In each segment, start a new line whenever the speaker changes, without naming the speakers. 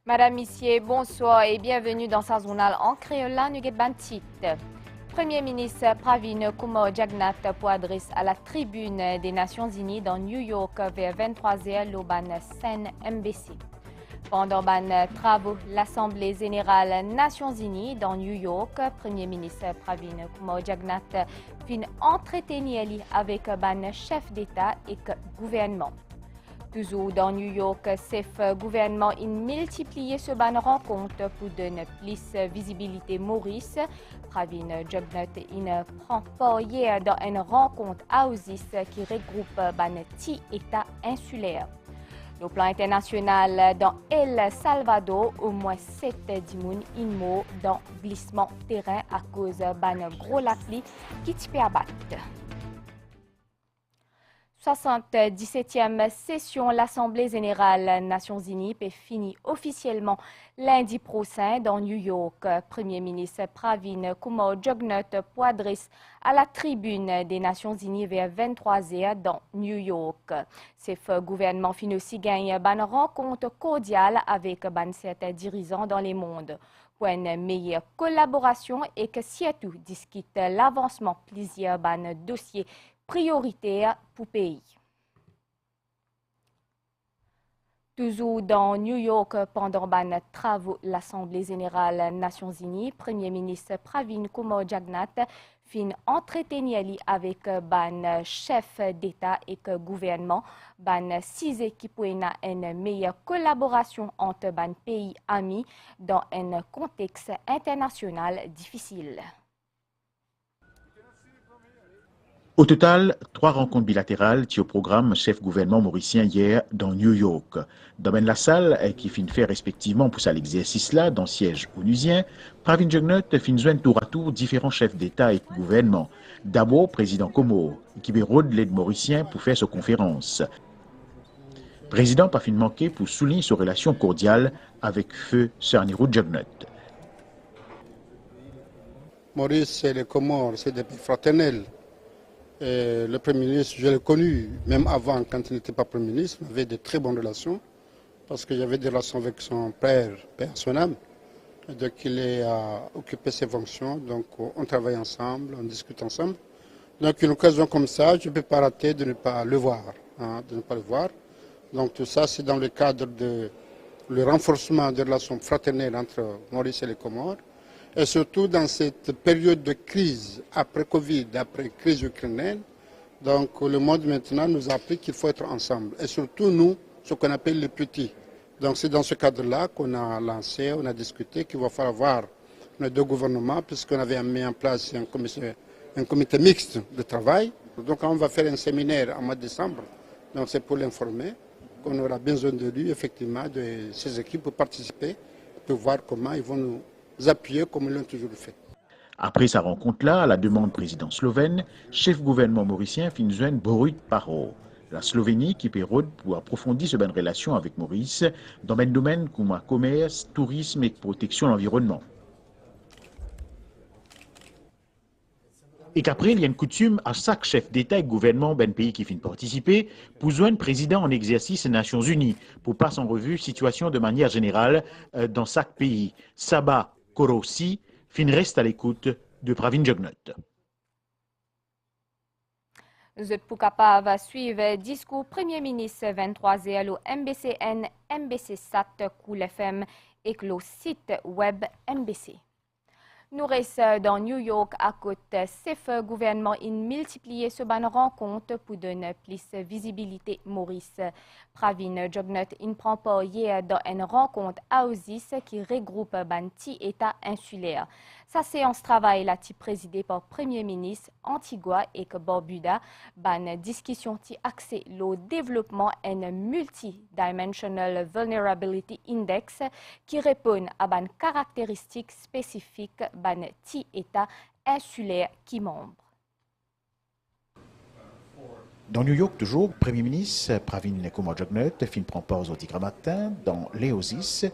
Madame, Messieurs, bonsoir et bienvenue dans sa journal en créole Nuget Bantit. Premier ministre Pravin Kumar Jagnnath pour adresse à la tribune des Nations Unies dans New York vers 23h l'Oban Sen MBC. Pendant ban travaux, l'Assemblée générale Nations Unies dans New York, Premier ministre Pravin Kumar Jagnnath fin entretenir avec ban chef d'État et gouvernement. Toujours dans New York, chef gouvernement a multiplié ce ban rencontre pour donner plus visibilité Maurice. Pravin Jagnnath prend part hier dans une rencontre à Oasis qui regroupe ban 10 États insulaires. Au plan international, dans El Salvador, au moins 7 dimoun inmo dans glissement terrain à cause d'un gros lapli qui peut abattre. 77e session l'Assemblée générale Nations Unies est finie officiellement lundi prochain dans New York. Premier ministre Pravin Kumar Jagnnath pour adresse à la tribune des Nations Unies vers 23h dans New York. Chef gouvernement fin aussi gagne une rencontre cordiale avec certains dirigeants dans le monde pour une meilleure collaboration et que surtout discute l'avancement plusieurs dossiers prioritaire pour le pays. Toujours dans New York, pendant les travaux de l'Assemblée générale Nations Unies, Premier ministre Pravin Kumar Jagnnath fin entretenir avec ban chef d'État et gouvernement, ban 6 équipes pour une meilleure collaboration entre ban pays amis dans un contexte international difficile.
Au total, 3 rencontres bilatérales qui au programme chef gouvernement mauricien hier dans New York. Dans la salle qui fin fait respectivement pour ça l'exercice là dans siège onusien, Pravin Jagnnath fin joindre tour à tour différents chefs d'État et de gouvernement. D'abord, président Como, qui rôde l'aide mauricien pour faire sa conférence. Président pas fin manqué pour souligner sa relation cordiale avec feu Sarnirou Jagnnath.
Maurice et les Comores, c'est des pays fraternels. Et le Premier ministre, je l'ai connu, même avant, quand il n'était pas Premier ministre, on avait de très bonnes relations, parce qu'il y avait des relations avec son père, père son âme. Donc il a occupé ses fonctions, donc on travaille ensemble, on discute ensemble. Donc une occasion comme ça, je ne peux pas rater de ne pas le voir. Donc tout ça, c'est dans le cadre de le renforcement des relations fraternelles entre Maurice et les Comores. Et surtout dans cette période de crise, après Covid, après crise ukrainienne, donc le monde maintenant nous a appris qu'il faut être ensemble. Et surtout nous, ce qu'on appelle les petits. Donc c'est dans ce cadre-là qu'on a lancé, on a discuté qu'il va falloir voir nos deux gouvernements, puisqu'on avait mis en place un comité mixte de travail. Donc on va faire un séminaire en mois de décembre, donc c'est pour l'informer qu'on aura besoin de lui, effectivement, de ces équipes pour participer, pour voir comment ils vont nous appuyer comme ils l'ont toujours fait.
Après sa rencontre-là, à la demande du président slovène, chef gouvernement mauricien fin joindre Borut Pahor. La Slovénie qui pérode pour approfondir cette bonne relation avec Maurice dans un domaine comme le commerce, tourisme et protection de l'environnement. Et qu'après, il y a une coutume à chaque chef d'État et gouvernement d'un pays qui finit participer pour joindre président en exercice des Nations Unies pour passer en revue la situation de manière générale dans chaque pays. Sabah Korossi fin reste à l'écoute de Pravin Jagnnath.
Vous êtes pour capable suivre le discours Premier ministre 23h au MBCN, MBC Sat, Cool FM et le site web MBC. Nous restons dans New York à côté. Chef gouvernement a multiplié ce ban rencontre pour donner plus de visibilité Maurice. Pravin Jagnnath prend part hier dans une rencontre à Oasis qui regroupe 10 États insulaires. Sa séance travail là présidée par Premier ministre Antigua et Barbuda. Ban discussion qui axée le développement en multidimensional vulnerability index qui répond à ban caractéristiques spécifiques ban 10 États insulaires qui membres.
Dans New York, toujours, Premier ministre Pravin Kumar Jagnnath fin prend part au matin dans l'Oasis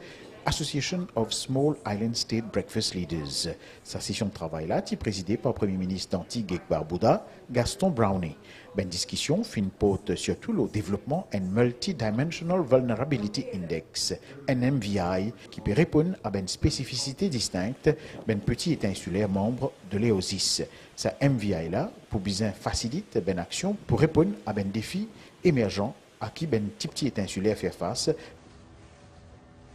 Association of Small Island State Breakfast Leaders. Sa session de travail là est présidée par le Premier ministre d'Antigua et Barbuda, Gaston Brownie. Ben discussion fin porte surtout le développement and Multidimensional Vulnerability Index, NMVI, qui peut répondre à une spécificité distincte ben petit État insulaire membre de l'EOSIS. Sa MVI là, pour bien faciliter ben action pour répondre à ben défis émergents à qui ben petit État insulaire fait face.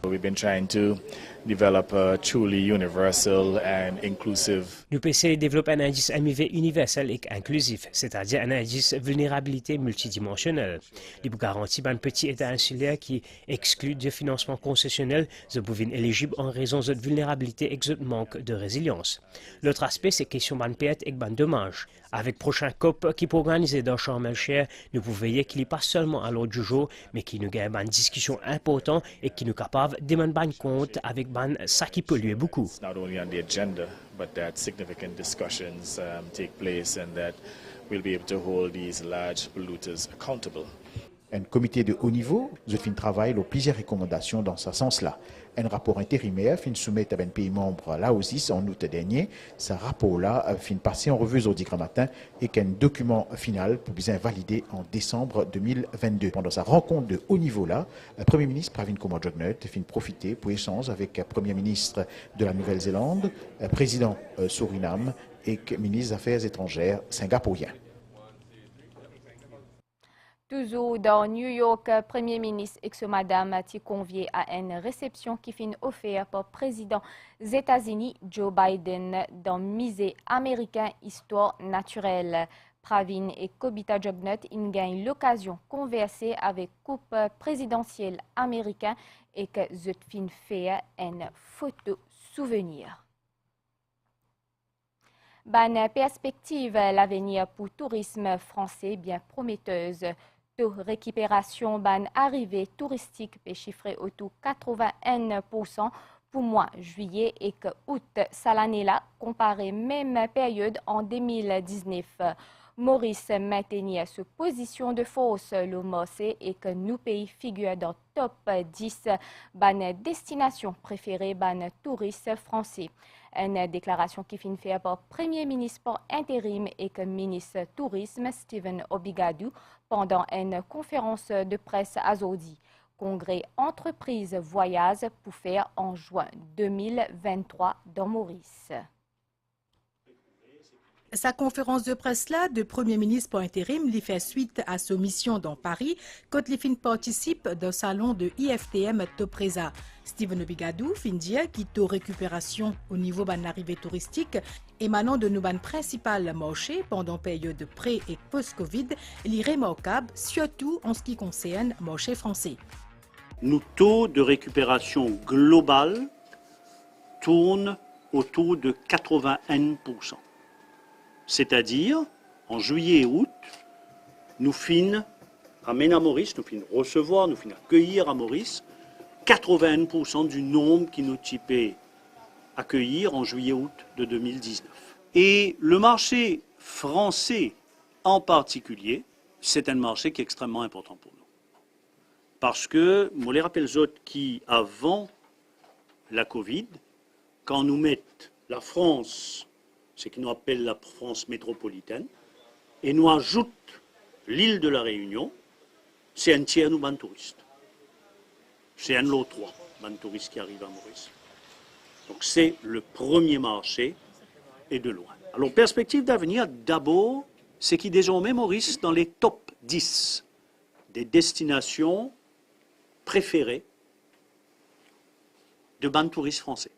We've been trying to develop a truly universal and inclusive.
Nous essayons de développer un indice MIV universel et inclusif, c'est-à-dire un indice vulnérabilité multidimensionnel. Il garantit un petit État insulaire qui exclut du financement concessionnel, de pouvoir éligible en raison de vulnérabilité et de manque de résilience. L'autre aspect, c'est question de perte et de dommage. Avec le prochain COP qui est organisé dans Sharm el-Sheikh, nous pouvons veiller qu'il n'est pas seulement à l'ordre du jour, mais qu'il nous gagne une discussion importante et qui nous capable de demander compte avec ça qui pollue beaucoup.
It's not only on the agenda, but that significant discussions take place and that we'll be able to hold these large polluters accountable.
Un comité de haut niveau, je fin travail aux plusieurs recommandations dans ce sens-là. Un rapport intérimaire fin soumettre à un pays membre là aussi en août dernier. Ce rapport-là fin passer en revue au matin et qu'un document final pour bien valider en décembre 2022. Pendant sa rencontre de haut niveau-là, le Premier ministre Pravin Kumar-Jugnauth fin profiter pour échanger avec le Premier ministre de la Nouvelle-Zélande, président Suriname et ministre des Affaires étrangères singapourien.
Toujours dans New York, Premier ministre et Madame a convié à une réception qui fut offerte par le président des États-Unis, Joe Biden, dans le musée américain Histoire naturelle. Pravin et Kobita Jugnauth ont gagné l'occasion de converser avec le couple présidentiel américain et que ze fin fait une photo souvenir. Bonne perspective, l'avenir pour le tourisme français bien prometteuse. Taux de récupération ban arrivée touristique est chiffré autour de 81% pour mois juillet et que août cette année-là, comparé même période en 2019. Maurice maintenait sa position de force le marché et que nos pays figurent dans le top 10 ban destination préférée ban touristes français. Une déclaration qui finit faite par Premier ministre par intérim et que ministre Tourisme Stephen Obigadou pendant une conférence de presse à Zodi. Congrès entreprise voyage pour faire en juin 2023 dans Maurice.
Sa conférence de presse-là, de Premier ministre par intérim, lui fait suite à sa mission dans Paris, quand il participe au salon de IFTM Topresa. Stephen Obigadou fin dire qu'il y a récupération au niveau de l'arrivée touristique émanant de nos principales marchés pendant la période pré- et post-Covid, il est remarquable, surtout en ce qui concerne le marché français.
Nos taux de récupération global tournent autour de 81%. C'est-à-dire, en juillet et août, nous finissons à Maurice, nous finissons recevoir, nous finissons accueillir à Maurice 81% du nombre qui nous typait accueillir en juillet-août de 2019. Et le marché français en particulier, c'est un marché qui est extrêmement important pour nous. Parce que, je les rappelle autres qui, avant la Covid, quand nous mettons la France, ce qu'on appelle la France métropolitaine, et nous ajoute l'île de la Réunion, c'est un tiers de nos touristes. C'est un lot 3 touristes qui arrivent à Maurice. Donc c'est le premier marché et de loin. Alors perspective d'avenir, d'abord, c'est qu'il désormais Maurice dans les top 10 des destinations préférées de touristes français.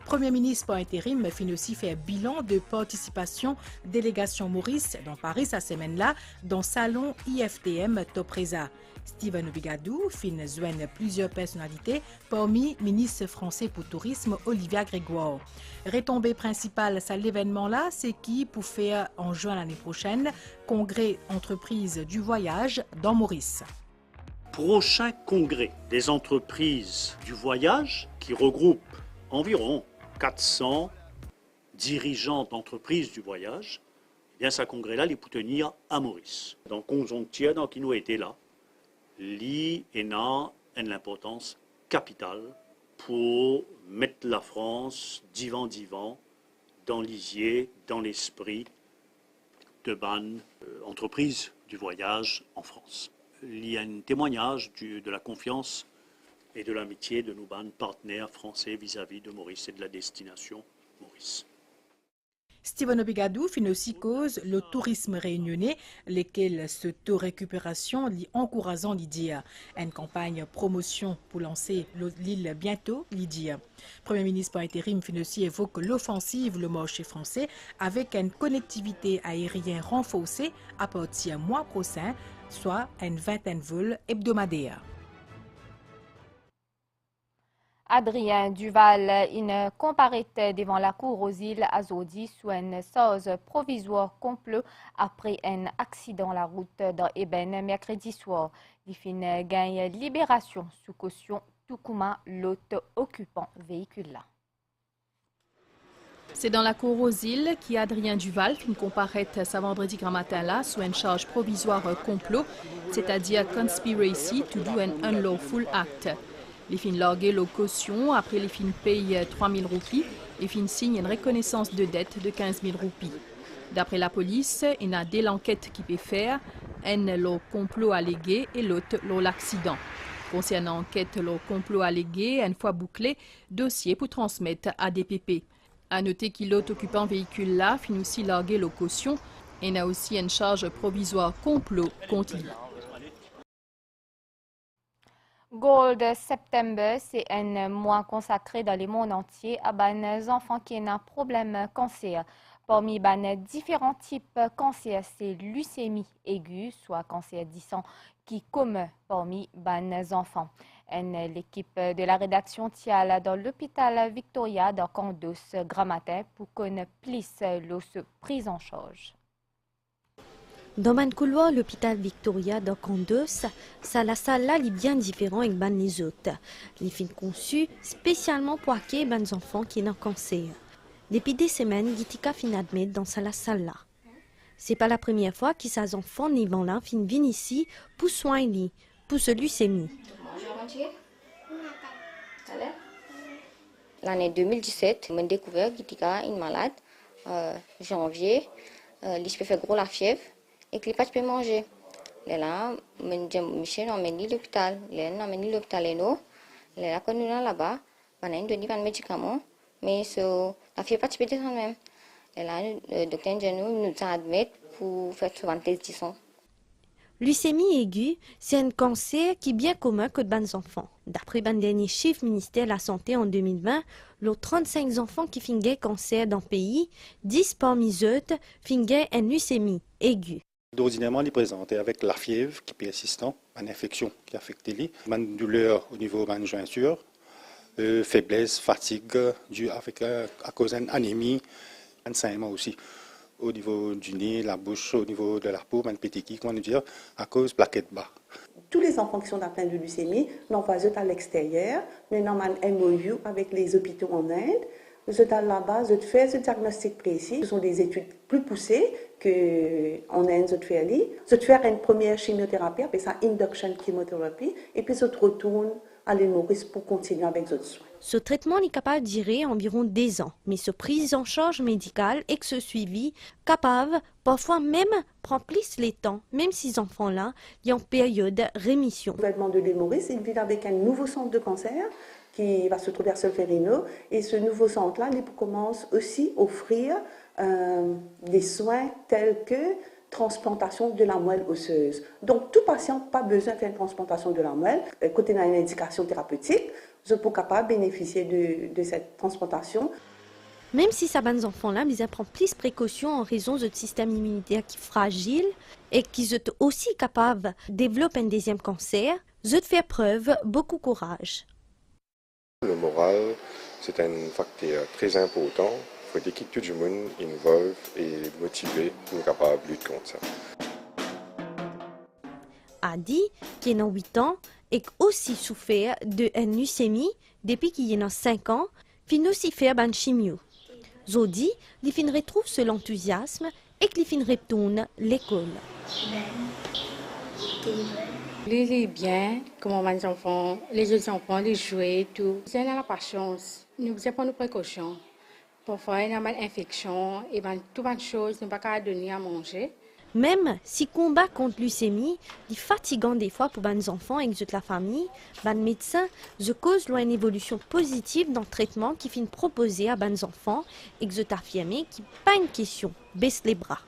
Premier ministre par intérim fin aussi fait bilan de participation délégation Maurice dans Paris cette semaine-là dans le salon IFTM Topresa. Stephen Obigadou fin joindre plusieurs personnalités, parmi ministre français pour tourisme Olivia Grégoire. Retombée principale à l'événement-là, c'est qui pour faire en juin l'année prochaine congrès entreprises du voyage dans Maurice.
Prochain congrès des entreprises du voyage qui regroupe environ 400 dirigeants d'entreprises du voyage, eh bien, ce congrès-là, il peut tenir à Maurice. Donc, on tient, donc, il nous a été là. L'IENA a une importance capitale pour mettre la France divan dans l'isier, dans l'esprit de ban entreprise du voyage en France. Il y a un témoignage de la confiance et de l'amitié de nos ban partenaires français vis-à-vis de Maurice et de la destination Maurice.
Steven Obigadou fin aussi cause le tourisme réunionnais, lesquels ce taux récupération encourageant l'IDIA. Une campagne promotion pour lancer l'île bientôt, l'IDIA. Premier ministre par intérim fin aussi évoque l'offensive le marché français avec une connectivité aérienne renforcée à partir du mois prochain, soit une vingtaine de vols hebdomadaires.
Adrien Duval, il comparaît devant la cour aux îles Azodi sous une charge provisoire complot après un accident la route dans Eben mercredi soir. Il fin gagne libération sous caution tout comme l'autre occupant véhicule là.
C'est dans la cour aux îles qu'Adrien Duval fin comparaître ce vendredi grand matin là sous une charge provisoire complot, c'est-à-dire conspiracy to do an unlawful act. Les fins larguent la caution, après les fins payent 3 000 roupies, les fins signent une reconnaissance de dette de 15 000 roupies. D'après la police, il y a deux enquêtes qui peuvent faire, une le complot allégué et l'autre l'accident. Concernant l'enquête le complot allégué, une fois bouclé, dossier pour transmettre à DPP. À noter que l'autre occupant véhicule là finit aussi larguer la caution et il y a aussi une charge provisoire complot contre lui.
Gold September, c'est un mois consacré dans le monde entier à les enfants qui ont un problème cancer. Parmi les différents types de cancer, c'est leucémie aiguë, soit cancer du sang, qui est commun parmi les enfants. L'équipe de la rédaction tient dans l'hôpital Victoria dans Condos grand matin pour connaître plus la prise en charge.
Dans le couloir de l'hôpital Victoria de Condos, la salle là est bien différente avec les autres. Les films conçus spécialement pour accueillir les enfants qui ont un cancer. Depuis des semaines, Gitika fin admettre dans la salle là. C'est pas la première fois que ces enfants vivant là viennent ici pour soigner, pour se leucémie.
L'année 2017, j'ai découvert Gitika est malade. Janvier, il fait gros la fièvre. Et que les pas peut manger. Là, Michel emmène l'hôpital. Là, emmène l'hôpital et nous. Là, quand nous sommes là-bas, on a donné des médicaments, mais la fille pas peut descendre même. Là, le docteur nous a admis pour faire souvent des tisons.
Leucémie aiguë, c'est un cancer qui est bien commun que de les enfants. D'après le dernier chiffre ministère de la Santé en 2020, les 35 enfants qui font un cancer dans le pays, 10 parmi eux font une leucémie aiguë.
Ordinairement, il est présenté avec la fièvre qui est persistante, une infection qui affecte les, une douleur au niveau de la jointure, faiblesse, fatigue, due à cause d'une anémie, un saignement aussi. Au niveau du nez, la bouche, au niveau de la peau, un pétiki, comment dire, à cause de plaquettes bas.
Tous les enfants qui sont atteints de leucémie, l'envoient à l'extérieur, nous avons un MOU avec les hôpitaux en Inde. Nous sommes là-bas, nous faisons ce diagnostic précis. Ce sont des études plus poussées qu'en Inde, nous faisons une première chimiothérapie, appelée ça induction chemotherapy, et puis nous retournons à l'île Maurice pour continuer avec les autres soins.
Ce traitement est capable de durer environ 10 ans, mais ce prise en charge médicale et ce suivi capable, parfois même, prend plus les temps, même si ces enfants-là sont en période de rémission.
Le gouvernement de l'île Maurice, il vit avec un nouveau centre de cancer qui va se trouver à Solferino. Et ce nouveau centre-là, il commence aussi à offrir des soins tels que transplantation de la moelle osseuse. Donc, tout patient n'a pas besoin de faire une transplantation de la moelle. Côté d'une indication thérapeutique, je peux capable de bénéficier de cette transplantation.
Même si ces enfants-là, ils prennent plus de précautions en raison de notre système immunitaire qui est fragile et qu'ils sont aussi capables de développer un deuxième cancer, ils font preuve beaucoup de courage.
Le moral, c'est un facteur très important. Il faut que tout le monde involve et motivé pour être capable de lutter contre ça.
Adi, qui a 8 ans, et aussi souffert d'une leucémie depuis qu'il a 5 ans, fin aussi faire une chimio. Zodi, il fin retrouve cet enthousiasme et qu'il fin retourne à l'école.
Les biens, comme les enfants, les jeunes enfants, les jouets, tout. C'est la patience. Nous devons prendre nos précautions. Parfois, il y a une infection et toutes les choses, nous ne pouvons pas donner à manger.
Même si combat contre leucémie est fatigant des fois pour les enfants et la famille, les médecins cause une évolution positive dans le traitement qui finit proposé à les enfants et affirmé qui pas une question, baisse les bras.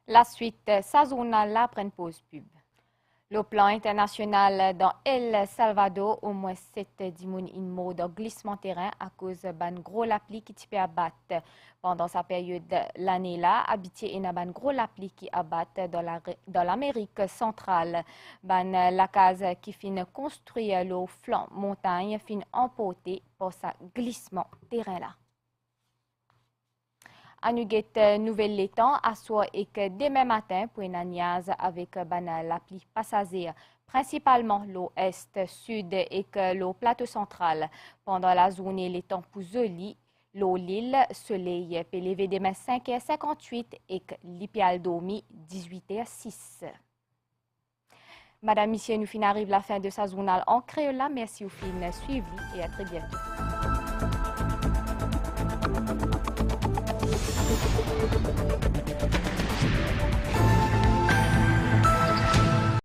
La suite, Sazonal après une pause pub. Le plan international dans El Salvador, au moins 7 dimoun in mode glissement terrain à cause d'un gros lapli qui type abattre. Pendant sa période l'année là, habité et ban gros lapli qui abattent dans l'Amérique centrale. Ban la case qui fin construire le flanc montagne fin emporté pour sa glissement terrain là. À Nuguet, nouvelle l'étang, à soir et que demain matin pour une agnase avec la pluie passager, principalement l'ouest, sud et que le plateau central. Pendant la journée, l'étang pour Zoli, l'île, soleil peut lever demain 5h58 et que l'Ipial dormi 18h06. Madame, Monsieur, nous fin arrive la fin de sa journal en créole. Merci au fin suivi et à très bientôt.